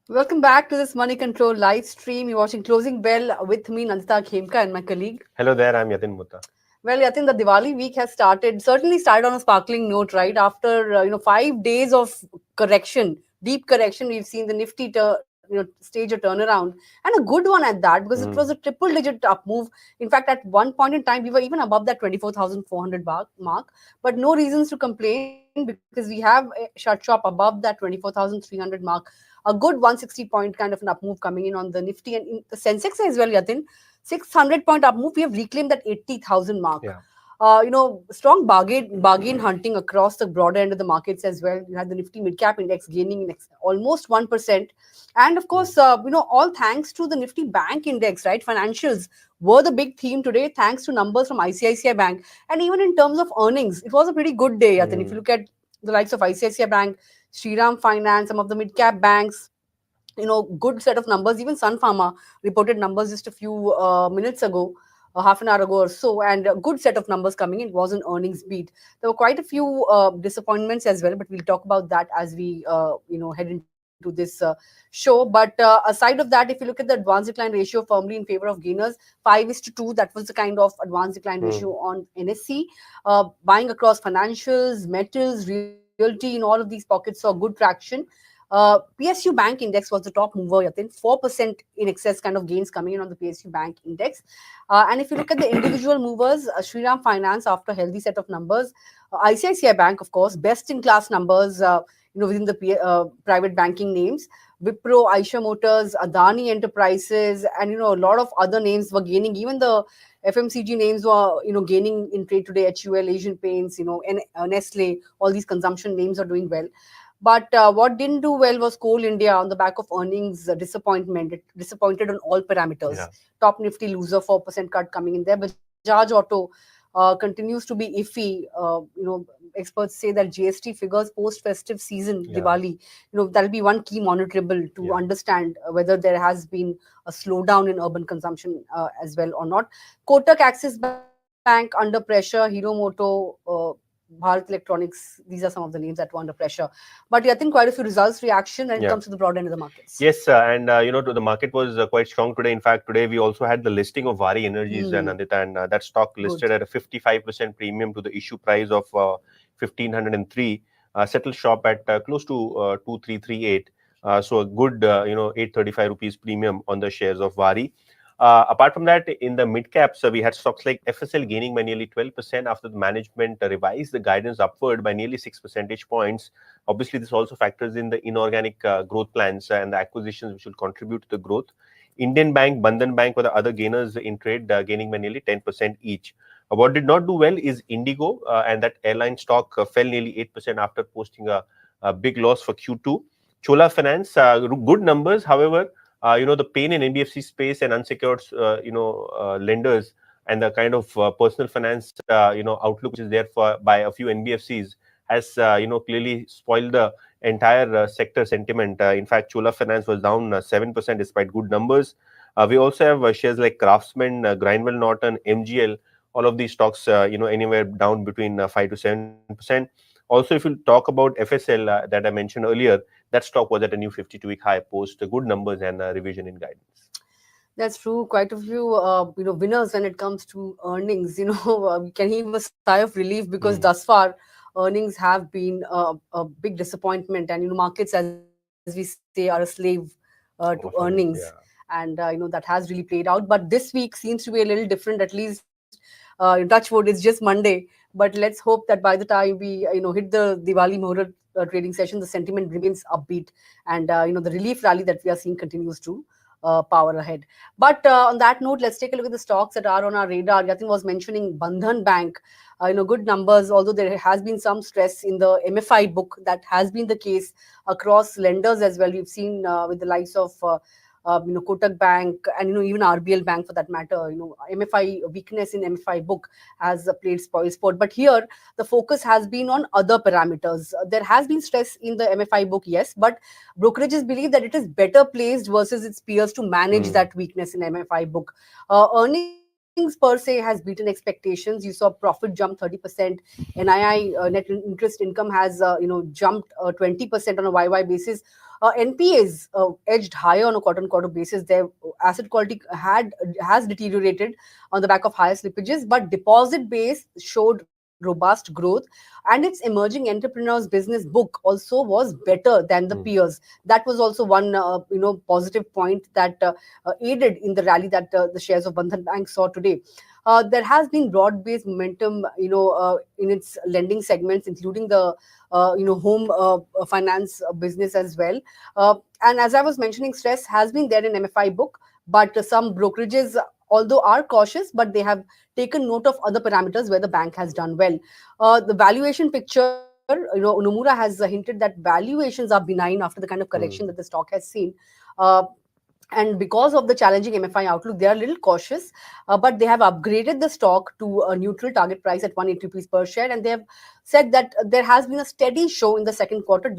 Welcome back to this Money Control live stream. You're watching Closing Bell with me, Nandita Khemka, and my colleague. Hello there, I'm Yatin Mutta. Well, I think the Diwali week has certainly started on a sparkling note, right? After 5 days of correction, deep correction, we've seen the stage a turnaround, and a good one at that, because it was a Mm. triple-digit up move. In fact, at one point in time, we were even above that 24,400 mark, but no reasons to complain because we have shut shop above that 24,300 mark. A good 160 point kind of an up move coming in on the Nifty and in the Sensex as well, Yatin. 600-point up move, we have reclaimed that 80,000 mark. Yeah. Strong bargain hunting across the broader end of the markets as well. You had the Nifty Mid Cap Index gaining almost 1%, and of Mm. course, all thanks to the Nifty Bank Index, right? Financials were the big theme today, thanks to numbers from ICICI Bank, and even in terms of earnings, it was a pretty good day. I think if you Mm. look at the likes of ICICI Bank, Shriram Finance, some of the mid cap banks, good set of numbers. Even Sun Pharma reported numbers just a few minutes ago, half an hour ago or so, and a good set of numbers coming in. It was an earnings beat. There were quite a few disappointments as well, but we'll talk about that as we head into this show. But aside of that, if you look at the advance decline ratio firmly in favor of gainers, 5:2, that was the kind of advance decline ratio Mm. on NSE. Buying across financials, metals, realty, in all of these pockets saw good traction. PSU Bank Index was the top mover, Yatin, 4% in excess kind of gains coming in on the PSU Bank Index. And if you look at the individual movers, Shriram Finance after healthy set of numbers, ICICI Bank, of course, best in class numbers, within the private banking names. Wipro, Aisha Motors, Adani Enterprises, and a lot of other names were gaining. Even the FMCG names were gaining in trade today. HUL, Asian Paints, Nestle, all these consumption names are doing well. But what didn't do well was Coal India on the back of earnings disappointment. It disappointed on all parameters. Yeah. Top Nifty loser, 4% cut coming in there. Bajaj Auto continues to be iffy. Experts say that GST figures post festive season, Yeah. Diwali, that'll be one key monitorable to Yeah. understand whether there has been a slowdown in urban consumption as well or not. Kotak Axis Bank under pressure, Hero Moto, Bharat Electronics, these are some of the names that were under pressure. But yeah, I think quite a few results reaction when it comes Yeah. to the broad end of the markets. Yes, and the market was quite strong today. In fact, today we also had the listing of Vari Energies, Hmm, Nandita, and that stock listed good. at a 55% premium to the issue price of 1503. Settled shop at close to 2338. So a good 835 rupees premium on the shares of Vari. Apart from that, in the mid caps, we had stocks like FSL gaining by nearly 12% after the management revised the guidance upward by nearly 6 percentage points. Obviously, this also factors in the inorganic growth plans and the acquisitions which will contribute to the growth. Indian Bank, Bandhan Bank were the other gainers in trade, gaining by nearly 10% each. What did not do well is Indigo, and that airline stock fell nearly 8% after posting a big loss for Q2. Chola Finance, good numbers. However, the pain in NBFC space and unsecured, lenders and the kind of personal finance, outlook which is there for by a few NBFCs has clearly spoiled the entire sector sentiment. In fact, Chola Finance was down 7% despite good numbers. We also have shares like Craftsman, Grindwell Norton, MGL. All of these stocks, anywhere down between 5 to 7%. Also, if you talk about FSL that I mentioned earlier, that stock was at a new 52-week high post good numbers and revision in guidance. That's true. Quite a few, winners when it comes to earnings. We can heave a sigh of relief because thus Mm. far earnings have been a big disappointment, and markets, as we say, are a slave to earnings, Yeah. and that has really played out. But this week seems to be a little different. At least, touch wood, it's just Monday, but let's hope that by the time we hit the Diwali Muhurat trading session, the sentiment remains upbeat, and the relief rally that we are seeing continues to power ahead. But on that note, let's take a look at the stocks that are on our radar. Yatin was mentioning Bandhan Bank, good numbers, although there has been some stress in the MFI book. That has been the case across lenders as well. We've seen with the likes of Kotak Bank, and even RBL Bank for that matter. MFI weakness in MFI book has played spoil sport. But here the focus has been on other parameters. There has been stress in the MFI book, yes, but brokerages believe that it is better placed versus its peers to manage Mm. that weakness in MFI book. Earnings earnings per se has beaten expectations. You saw profit jump 30%. NII, net interest income, has jumped 20% on a YY basis. NPAs edged higher on a quarter-on-quarter basis. Their asset quality has deteriorated on the back of higher slippages, but deposit base showed robust growth, and its emerging entrepreneurs business book also was better than the Mm. peers. That was also one positive point that aided in the rally that the shares of Bandhan Bank saw today. There has been broad-based momentum, in its lending segments, including the home finance business as well. And as I was mentioning, stress has been there in MFI book, but some brokerages, although are cautious, but they have taken note of other parameters where the bank has done well. The valuation picture, Nomura has hinted that valuations are benign after the kind of correction that the Mm. stock has seen. Uh, and because of the challenging MFI outlook, they are a little cautious, but they have upgraded the stock to a neutral target price at 180 rupees per share, and they have said that there has been a steady show in the second quarter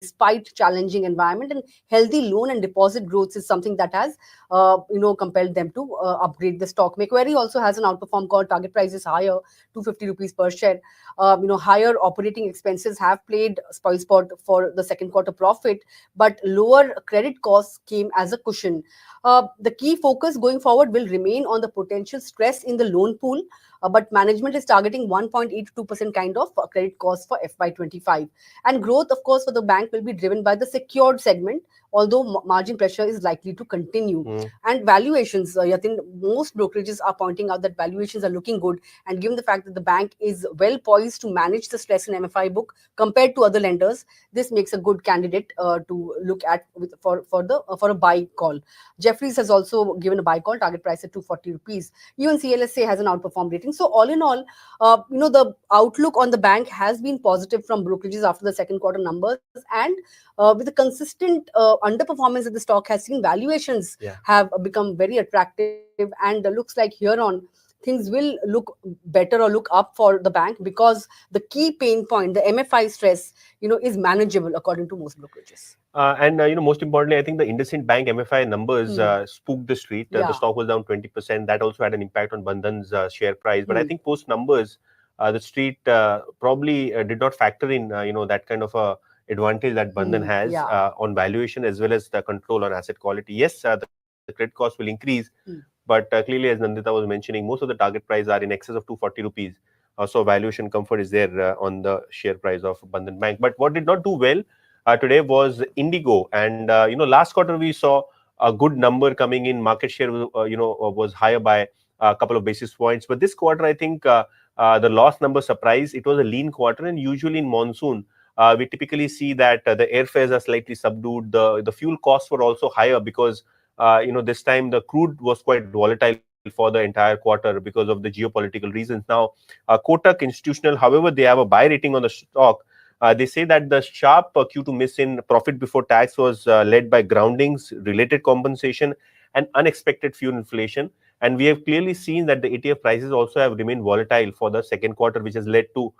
despite challenging environment, and healthy loan and deposit growth is something that has compelled them to upgrade the stock. Macquarie also has an outperform call. Target price is higher, 250 rupees per share. Higher operating expenses have played spoil sport for the second quarter profit, but lower credit costs came as a cushion. The key focus going forward will remain on the potential stress in the loan pool, but management is targeting 1.8 to 2% kind of credit cost for FY25. And growth, of course, for the bank will be driven by the secured segment, although margin pressure is likely to continue. Mm. And valuations, Yatin, most brokerages are pointing out that valuations are looking good. And given the fact that the bank is well poised to manage the stress in MFI book compared to other lenders, this makes a good candidate to look at for a buy call. Jeffries has also given a buy call, target price at 240 rupees. Even CLSA has an outperform rating. So all in all, the outlook on the bank has been positive from brokerages after the second quarter numbers, and with the consistent underperformance that the stock has seen, valuations Yeah. have become very attractive, and looks like here on things will look better or look up for the bank, because the key pain point, the MFI stress, is manageable according to most brokerages. And most importantly, I think the IndusInd Bank MFI numbers Hmm. spooked the street. The Yeah. stock was down 20%. That also had an impact on Bandhan's share price. But I Hmm. think post numbers, the street probably did not factor in, that kind of a advantage that Bandhan Hmm. has Yeah. on valuation as well as the control on asset quality. Yes, the credit cost will increase, Hmm. but clearly, as Nandita was mentioning, most of the target price are in excess of 240 rupees. So valuation comfort is there on the share price of Bandhan Bank. But what did not do well today was Indigo, and last quarter we saw a good number coming in. Market share was higher by a couple of basis points, but this quarter I think the loss number surprised. It was a lean quarter, and usually in monsoon we typically see that the airfares are slightly subdued. The fuel costs were also higher because this time the crude was quite volatile for the entire quarter because of the geopolitical reasons. Now, Kotak Institutional, however, they have a buy rating on the stock. They say that the sharp Q2 miss in profit before tax was led by groundings, related compensation, and unexpected fuel inflation. And we have clearly seen that the ETF prices also have remained volatile for the second quarter, which has led to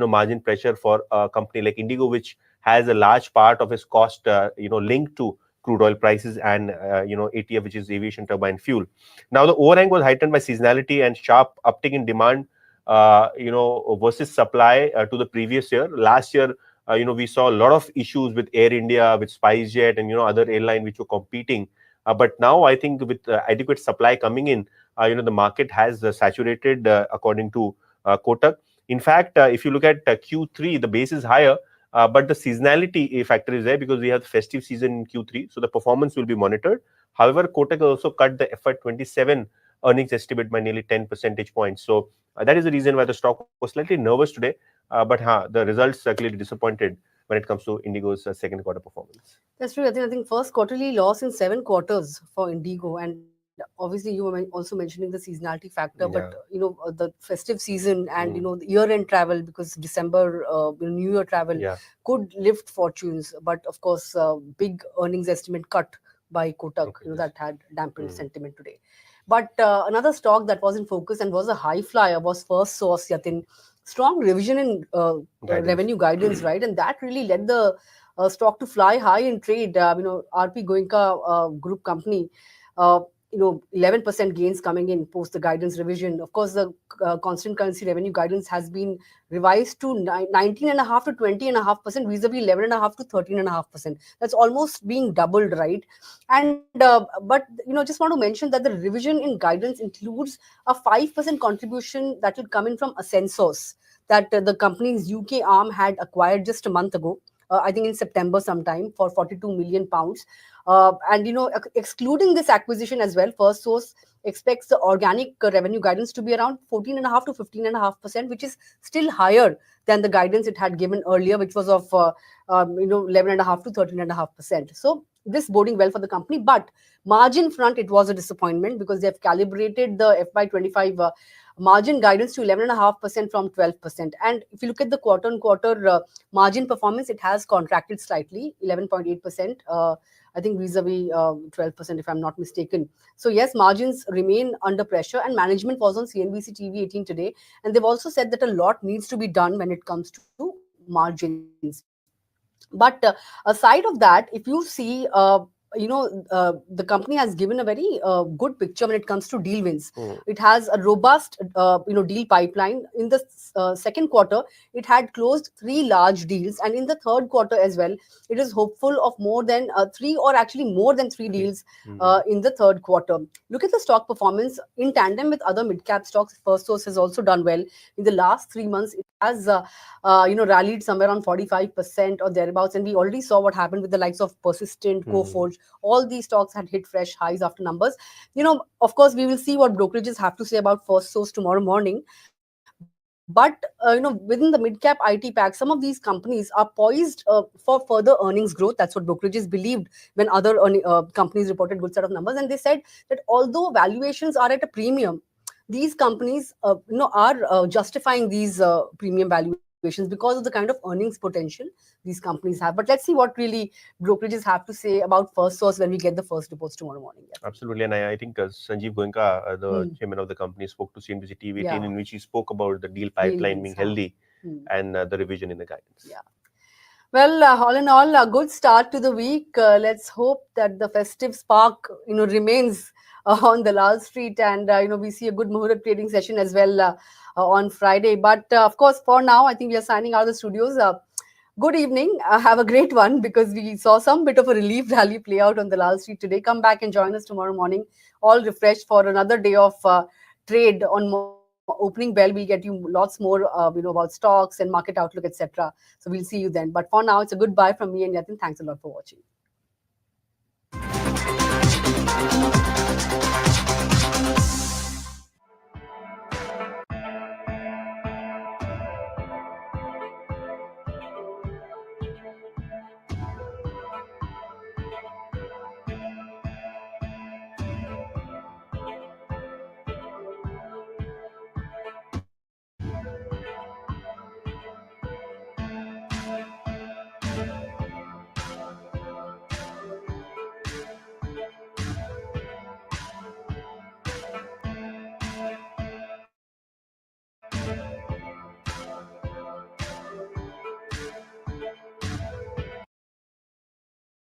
margin pressure for a company like Indigo, which has a large part of its cost linked to crude oil prices and ATF, which is aviation turbine fuel. Now the overhang was heightened by seasonality and sharp uptick in demand versus supply to the previous year. Last year, we saw a lot of issues with Air India, with SpiceJet, and other airline which were competing. But now I think with adequate supply coming in, the market has saturated according to Kotak. In fact, if you look at Q3, the base is higher, but the seasonality factor is there because we have the festive season in Q3, so the performance will be monitored. However, Kotak also cut the FY27 earnings estimate by nearly 10 percentage points. So that is the reason why the stock was slightly nervous today. But the results are clearly disappointed when it comes to Indigo's second quarter performance. That's true. I think first quarterly loss in 7 quarters for Indigo, and obviously you were also mentioning the seasonality factor. But Yeah. the festive season and Mm. the year-end travel, because December, New Year travel Yeah. could lift fortunes. But of course, big earnings estimate cut by Kotak, Okay. that had dampened Mm. sentiment today. But another stock that was in focus and was a high flyer was First Source, Yatin. Strong revision in Guidance. revenue guidance, right? And that really led the stock to fly high in trade. RP Goenka group company. 11% gains coming in post the guidance revision. Of course, the constant currency revenue guidance has been revised to 19.5 to 20.5% vis-a-vis 11.5 to 13.5%. That's almost being doubled, right? And but just want to mention that the revision in guidance includes a 5% contribution that will come in from Sensex, that the company's UK arm had acquired just a month ago. I think in September sometime, for 42 million pounds. And excluding this acquisition as well, First Source expects the organic revenue guidance to be around 14.5 to 15.5%, which is still higher than the guidance it had given earlier, which was of 11.5 to 13.5%. So this boding well for the company, but margin front it was a disappointment because they have calibrated the FY25 margin guidance to 11.5% from 12%. And if you look at the quarter-on-quarter margin performance, it has contracted slightly, 11.8%. I think vis-a-vis 12%, if I'm not mistaken. So yes, margins remain under pressure, and management was on CNBC TV 18 today, and they've also said that a lot needs to be done when it comes to margins. But aside of that, if you see, the company has given a very good picture when it comes to deal wins. It has a robust, deal pipeline. In the second quarter, it had closed 3 large deals, and in the third quarter as well, it is hopeful of more than 3, or actually more than 3 deals in the third quarter. Look at the stock performance in tandem with other mid-cap stocks. First Source has also done well. In the last 3 months, it has rallied somewhere around 45% or thereabouts, and we already saw what happened with the likes of Persistent, Coforge. All these stocks had hit fresh highs after numbers. Of course, we will see what brokerages have to say about First Source tomorrow morning. But within the mid-cap IT pack, some of these companies are poised for further earnings growth. That's what brokerages believed when other companies reported good set of numbers, and they said that although valuations are at a premium, these companies are justifying these premium valuations because of the kind of earnings potential these companies have. But let's see what really brokerages have to say about First Source when we get the first reports tomorrow morning. Yeah. Absolutely. And I think Sanjeev Goenka, the chairman of the company, spoke to CNBC TV 18, in which he spoke about the deal pipeline being healthy and the revision in the guidance. Yeah. Well, all in all, a good start to the week. Let's hope that the festive spark, remains on the Lal Street, and we see a good Muhurat trading session as well on Friday. But of course, for now, I think we are signing out of the studios. Good evening. Have a great one, because we saw some bit of a relief rally play out on the Lal Street today. Come back and join us tomorrow morning, all refreshed for another day of trade. On opening bell, we'll get you lots more, about stocks and market outlook, etc. So we'll see you then. But for now, it's a goodbye from me and Yatin. Thanks a lot for watching.